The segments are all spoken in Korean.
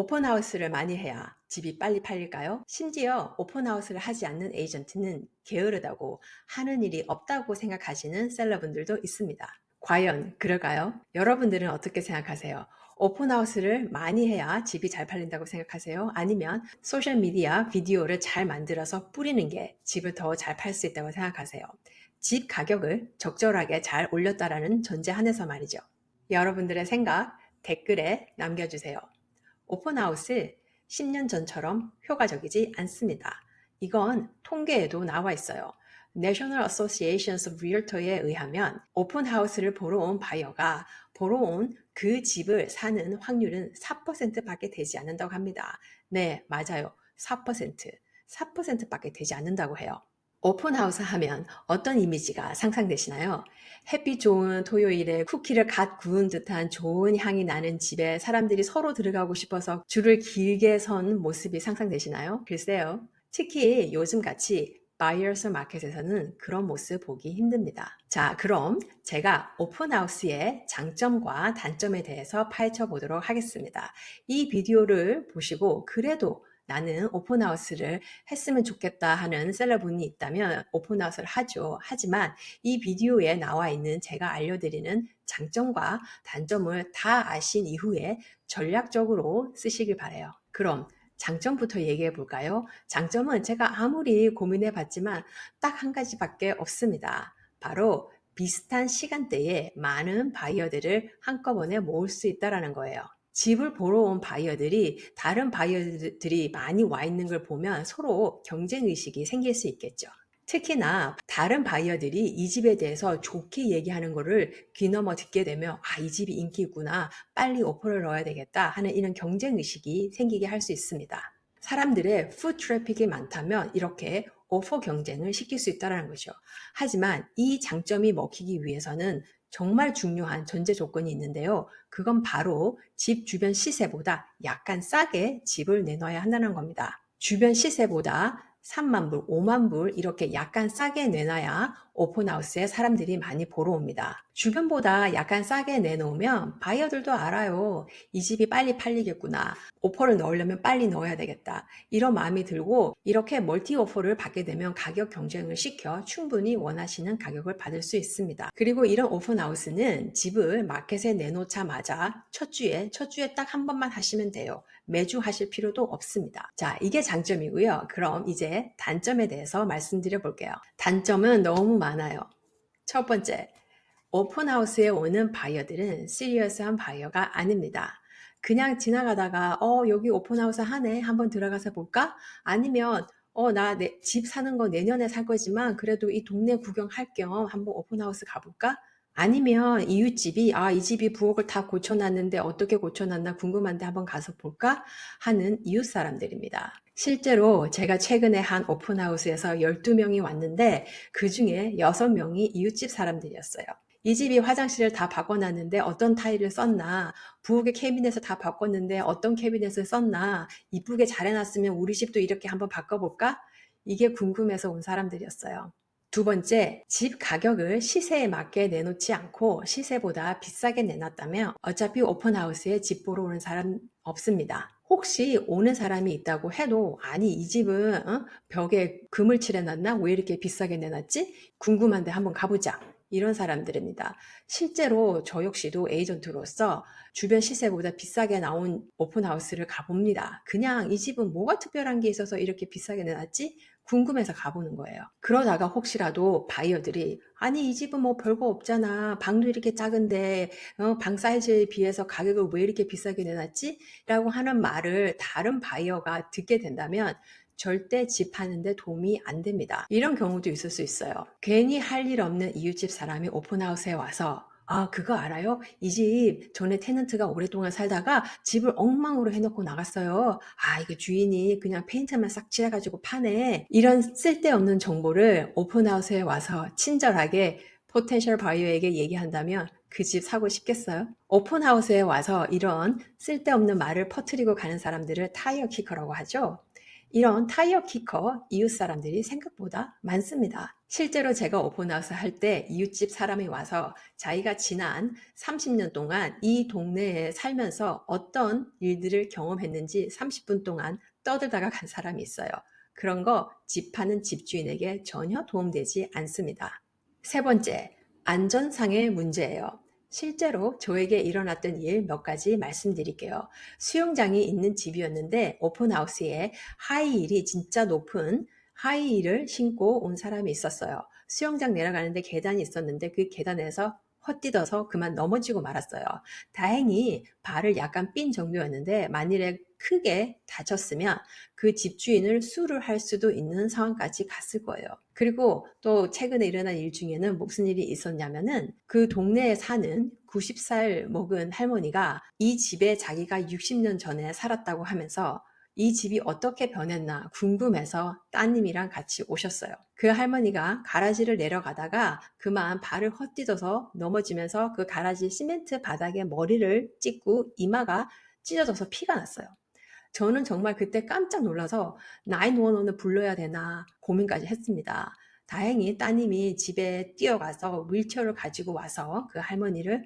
오픈하우스를 많이 해야 집이 빨리 팔릴까요? 심지어 오픈하우스를 하지 않는 에이전트는 게으르다고 하는 일이 없다고 생각하시는 셀러분들도 있습니다. 과연 그럴까요? 여러분들은 어떻게 생각하세요? 오픈하우스를 많이 해야 집이 잘 팔린다고 생각하세요? 아니면 소셜미디어 비디오를 잘 만들어서 뿌리는 게 집을 더 잘 팔 수 있다고 생각하세요? 집 가격을 적절하게 잘 올렸다라는 전제 한에서 말이죠. 여러분들의 생각 댓글에 남겨주세요. 오픈하우스 10년 전처럼 효과적이지 않습니다. 이건 통계에도 나와 있어요. National Associations of Realtor에 의하면 오픈하우스를 보러 온 바이어가 보러 온 그 집을 사는 확률은 4%밖에 되지 않는다고 합니다. 네, 맞아요. 4%. 4%밖에 되지 않는다고 해요. 오픈하우스 하면 어떤 이미지가 상상되시나요? 햇빛 좋은 토요일에 쿠키를 갓 구운 듯한 좋은 향이 나는 집에 사람들이 서로 들어가고 싶어서 줄을 길게 선 모습이 상상되시나요? 글쎄요. 특히 요즘같이 바이어스 마켓에서는 그런 모습 보기 힘듭니다. 자, 그럼 제가 오픈하우스의 장점과 단점에 대해서 파헤쳐 보도록 하겠습니다. 이 비디오를 보시고 그래도 나는 오픈하우스를 했으면 좋겠다 하는 셀러분이 있다면 오픈하우스를 하죠. 하지만 이 비디오에 나와 있는 제가 알려드리는 장점과 단점을 다 아신 이후에 전략적으로 쓰시길 바래요. 그럼 장점부터 얘기해 볼까요? 장점은 제가 아무리 고민해 봤지만 딱 한 가지밖에 없습니다. 바로 비슷한 시간대에 많은 바이어들을 한꺼번에 모을 수 있다는 거예요. 집을 보러 온 바이어들이 다른 바이어들이 많이 와 있는 걸 보면 서로 경쟁 의식이 생길 수 있겠죠. 특히나 다른 바이어들이 이 집에 대해서 좋게 얘기하는 거를 귀넘어 듣게 되면 이 집이 인기 있구나. 빨리 오퍼를 넣어야 되겠다 하는 이런 경쟁 의식이 생기게 할 수 있습니다. 사람들의 풋 트래픽이 많다면 이렇게 오퍼 경쟁을 시킬 수 있다는 거죠. 하지만 이 장점이 먹히기 위해서는 정말 중요한 전제 조건이 있는데요. 그건 바로 집 주변 시세보다 약간 싸게 집을 내놔야 한다는 겁니다. 주변 시세보다 3만 불, 5만 불 이렇게 약간 싸게 내놔야 오픈하우스에 사람들이 많이 보러 옵니다. 주변보다 약간 싸게 내놓으면 바이어들도 알아요. 이 집이 빨리 팔리겠구나. 오퍼를 넣으려면 빨리 넣어야 되겠다. 이런 마음이 들고 이렇게 멀티 오퍼를 받게 되면 가격 경쟁을 시켜 충분히 원하시는 가격을 받을 수 있습니다. 그리고 이런 오픈하우스는 집을 마켓에 내놓자마자 첫 주에 딱 한 번만 하시면 돼요. 매주 하실 필요도 없습니다. 자, 이게 장점이고요. 그럼 이제 단점에 대해서 말씀드려 볼게요. 단점은 너무 많아요. 첫 번째, 오픈하우스에 오는 바이어들은 시리어스한 바이어가 아닙니다. 그냥 지나가다가 여기 오픈하우스 하네 한번 들어가서 볼까? 아니면 나 집 사는 거 내년에 살 거지만 그래도 이 동네 구경할 겸 한번 오픈하우스 가볼까? 아니면 이웃집이 이 집이 부엌을 다 고쳐놨는데 어떻게 고쳐놨나 궁금한데 한번 가서 볼까? 하는 이웃 사람들입니다. 실제로 제가 최근에 한 오픈하우스에서 12명이 왔는데 그 중에 6명이 이웃집 사람들이었어요. 이 집이 화장실을 다 바꿔놨는데 어떤 타일을 썼나, 부엌의 캐비넷을 다 바꿨는데 어떤 캐비넷을 썼나, 이쁘게 잘 해놨으면 우리 집도 이렇게 한번 바꿔볼까? 이게 궁금해서 온 사람들이었어요. 두 번째, 집 가격을 시세에 맞게 내놓지 않고 시세보다 비싸게 내놨다면 어차피 오픈하우스에 집 보러 오는 사람 없습니다. 혹시 오는 사람이 있다고 해도 아니 이 집은 벽에 금을 칠해놨나? 왜 이렇게 비싸게 내놨지? 궁금한데 한번 가보자. 이런 사람들입니다. 실제로 저 역시도 에이전트로서 주변 시세보다 비싸게 나온 오픈하우스를 가봅니다. 그냥 이 집은 뭐가 특별한 게 있어서 이렇게 비싸게 내놨지? 궁금해서 가보는 거예요. 그러다가 혹시라도 바이어들이 아니 이 집은 뭐 별거 없잖아. 방도 이렇게 작은데 방 사이즈에 비해서 가격을 왜 이렇게 비싸게 내놨지? 라고 하는 말을 다른 바이어가 듣게 된다면 절대 집 하는데 도움이 안 됩니다. 이런 경우도 있을 수 있어요. 괜히 할 일 없는 이웃집 사람이 오픈하우스에 와서 그거 알아요? 이 집 전에 테넌트가 오랫동안 살다가 집을 엉망으로 해놓고 나갔어요. 이거 주인이 그냥 페인트만 싹 칠해가지고 파네. 이런 쓸데없는 정보를 오픈하우스에 와서 친절하게 포텐셜 바이어에게 얘기한다면 그 집 사고 싶겠어요? 오픈하우스에 와서 이런 쓸데없는 말을 퍼뜨리고 가는 사람들을 타이어 키커라고 하죠. 이런 타이어 키커 이웃 사람들이 생각보다 많습니다. 실제로 제가 오픈하우스 할 때 이웃집 사람이 와서 자기가 지난 30년 동안 이 동네에 살면서 어떤 일들을 경험했는지 30분 동안 떠들다가 간 사람이 있어요. 그런 거 집 파는 집주인에게 전혀 도움되지 않습니다. 세 번째, 안전상의 문제예요. 실제로 저에게 일어났던 일 몇 가지 말씀드릴게요. 수영장이 있는 집이었는데 오픈하우스에 하이힐이 진짜 높은 하이힐을 신고 온 사람이 있었어요. 수영장 내려가는데 계단이 있었는데 그 계단에서 헛디뎌서 그만 넘어지고 말았어요. 다행히 발을 약간 삔 정도였는데 만일에 크게 다쳤으면 그 집주인을 수를 할 수도 있는 상황까지 갔을 거예요. 그리고 또 최근에 일어난 일 중에는 무슨 일이 있었냐면은 그 동네에 사는 90살 먹은 할머니가 이 집에 자기가 60년 전에 살았다고 하면서 이 집이 어떻게 변했나 궁금해서 따님이랑 같이 오셨어요. 그 할머니가 가라지를 내려가다가 그만 발을 헛디뎌서 넘어지면서 그 가라지 시멘트 바닥에 머리를 찍고 이마가 찢어져서 피가 났어요. 저는 정말 그때 깜짝 놀라서 911을 불러야 되나 고민까지 했습니다. 다행히 따님이 집에 뛰어가서 윌체어를 가지고 와서 그 할머니를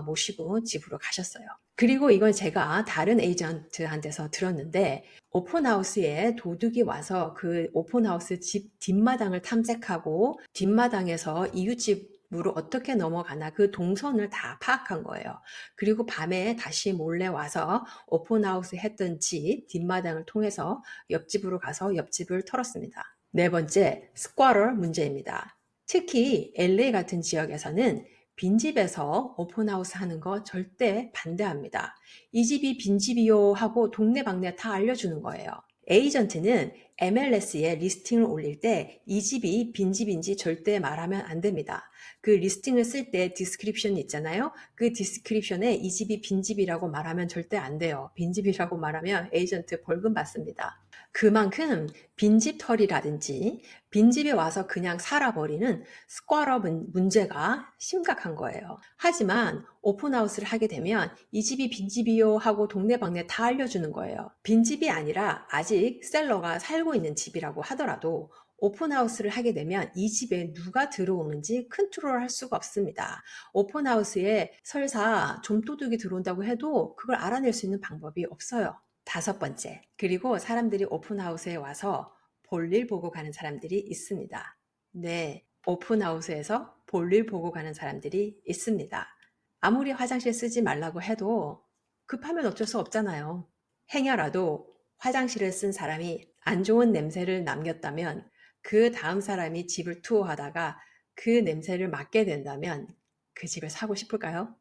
모시고 집으로 가셨어요. 그리고 이건 제가 다른 에이전트한테서 들었는데 오픈하우스에 도둑이 와서 그 오픈하우스 집 뒷마당을 탐색하고 뒷마당에서 이웃집으로 어떻게 넘어가나 그 동선을 다 파악한 거예요. 그리고 밤에 다시 몰래 와서 오픈하우스 했던 집 뒷마당을 통해서 옆집으로 가서 옆집을 털었습니다. 네 번째, 스쿼터 문제입니다. 특히 LA 같은 지역에서는 빈집에서 오픈하우스 하는 거 절대 반대합니다. 이 집이 빈집이요 하고 동네방네 다 알려주는 거예요. 에이전트는 MLS에 리스팅을 올릴 때 이 집이 빈집인지 절대 말하면 안 됩니다. 그 리스팅을 쓸 때 디스크립션이 있잖아요. 그 디스크립션에 이 집이 빈집이라고 말하면 절대 안 돼요. 빈집이라고 말하면 에이전트 벌금 받습니다. 그만큼 빈집털이라든지 빈집에 와서 그냥 살아버리는 스쿼터 문제가 심각한 거예요. 하지만 오픈하우스를 하게 되면 이 집이 빈집이요 하고 동네방네 다 알려주는 거예요. 빈집이 아니라 아직 셀러가 살고 있는 집이라고 하더라도 오픈하우스를 하게 되면 이 집에 누가 들어오는지 컨트롤할 수가 없습니다. 오픈하우스에 설사 좀도둑이 들어온다고 해도 그걸 알아낼 수 있는 방법이 없어요. 다섯 번째, 그리고 사람들이 오픈하우스에 와서 볼일 보고 가는 사람들이 있습니다. 네, 오픈하우스에서 볼일 보고 가는 사람들이 있습니다. 아무리 화장실 쓰지 말라고 해도 급하면 어쩔 수 없잖아요. 행여라도 화장실을 쓴 사람이 안 좋은 냄새를 남겼다면 그 다음 사람이 집을 투어하다가 그 냄새를 맡게 된다면 그 집을 사고 싶을까요?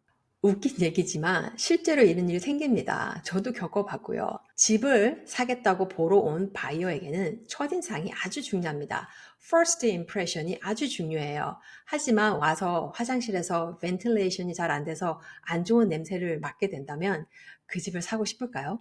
웃긴 얘기지만 실제로 이런 일이 생깁니다. 저도 겪어봤고요. 집을 사겠다고 보러 온 바이어에게는 첫인상이 아주 중요합니다. First impression이 아주 중요해요. 하지만 와서 화장실에서 벤틸레이션이 잘 안 돼서 안 좋은 냄새를 맡게 된다면 그 집을 사고 싶을까요?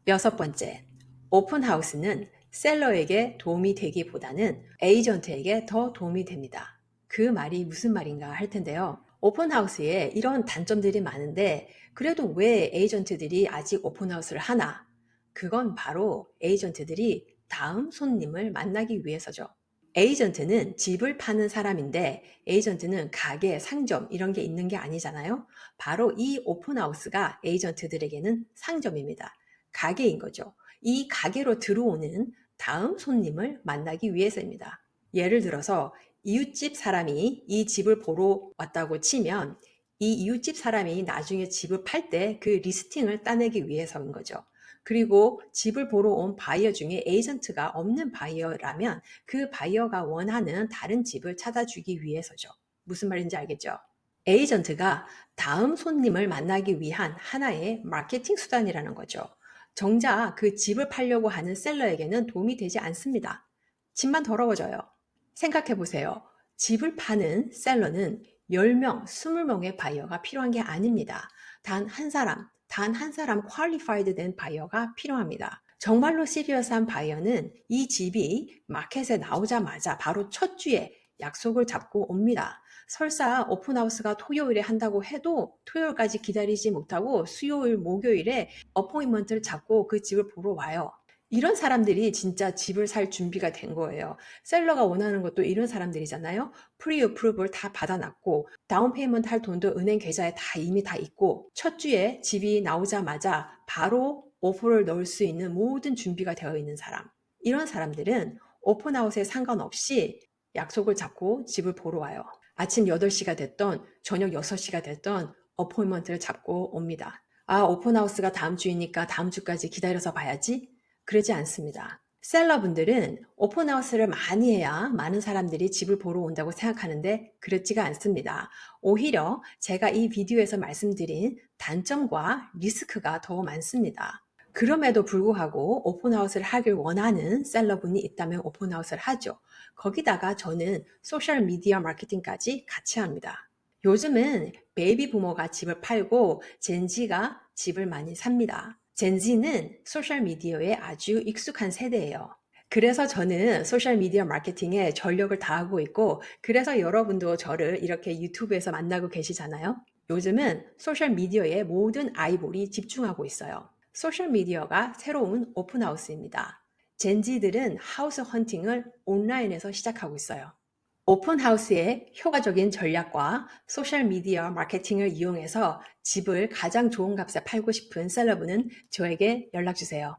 여섯 번째, 오픈하우스는 셀러에게 도움이 되기보다는 에이전트에게 더 도움이 됩니다. 그 말이 무슨 말인가 할 텐데요. 오픈하우스에 이런 단점들이 많은데 그래도 왜 에이전트들이 아직 오픈하우스를 하나? 그건 바로 에이전트들이 다음 손님을 만나기 위해서죠. 에이전트는 집을 파는 사람인데 에이전트는 가게, 상점 이런 게 있는 게 아니잖아요. 바로 이 오픈하우스가 에이전트들에게는 상점입니다. 가게인 거죠. 이 가게로 들어오는 다음 손님을 만나기 위해서입니다. 예를 들어서 이웃집 사람이 이 집을 보러 왔다고 치면 이 이웃집 사람이 나중에 집을 팔 때 그 리스팅을 따내기 위해서인 거죠. 그리고 집을 보러 온 바이어 중에 에이전트가 없는 바이어라면 그 바이어가 원하는 다른 집을 찾아주기 위해서죠. 무슨 말인지 알겠죠? 에이전트가 다음 손님을 만나기 위한 하나의 마케팅 수단이라는 거죠. 정작 그 집을 팔려고 하는 셀러에게는 도움이 되지 않습니다. 집만 더러워져요. 생각해 보세요. 집을 파는 셀러는 10명, 20명의 바이어가 필요한 게 아닙니다. 단 한 사람 퀄리파이드 된 바이어가 필요합니다. 정말로 시리어스한 바이어는 이 집이 마켓에 나오자마자 바로 첫 주에 약속을 잡고 옵니다. 설사 오픈하우스가 토요일에 한다고 해도 토요일까지 기다리지 못하고 수요일, 목요일에 어포인먼트를 잡고 그 집을 보러 와요. 이런 사람들이 진짜 집을 살 준비가 된 거예요. 셀러가 원하는 것도 이런 사람들이잖아요. 프리 어프로벌 다 받아놨고 다운 페이먼트 할 돈도 은행 계좌에 다 이미 다 있고 첫 주에 집이 나오자마자 바로 오퍼를 넣을 수 있는 모든 준비가 되어 있는 사람. 이런 사람들은 오픈아웃에 상관없이 약속을 잡고 집을 보러 와요. 아침 8시가 됐던 저녁 6시가 됐던 어포인먼트를 잡고 옵니다. 아, 오픈하우스가 다음 주이니까 다음 주까지 기다려서 봐야지? 그러지 않습니다. 셀러분들은 오픈하우스를 많이 해야 많은 사람들이 집을 보러 온다고 생각하는데 그렇지가 않습니다. 오히려 제가 이 비디오에서 말씀드린 단점과 리스크가 더 많습니다. 그럼에도 불구하고 오픈하우스를 하길 원하는 셀러분이 있다면 오픈하우스를 하죠. 거기다가 저는 소셜미디어 마케팅까지 같이 합니다. 요즘은 베이비 부모가 집을 팔고 젠지가 집을 많이 삽니다. 젠지는 소셜미디어에 아주 익숙한 세대예요. 그래서 저는 소셜미디어 마케팅에 전력을 다하고 있고 그래서 여러분도 저를 이렇게 유튜브에서 만나고 계시잖아요. 요즘은 소셜미디어에 모든 아이볼이 집중하고 있어요. 소셜미디어가 새로운 오픈하우스입니다. 젠지들은 하우스 헌팅을 온라인에서 시작하고 있어요. 오픈하우스의 효과적인 전략과 소셜미디어 마케팅을 이용해서 집을 가장 좋은 값에 팔고 싶은 셀러분은 저에게 연락 주세요.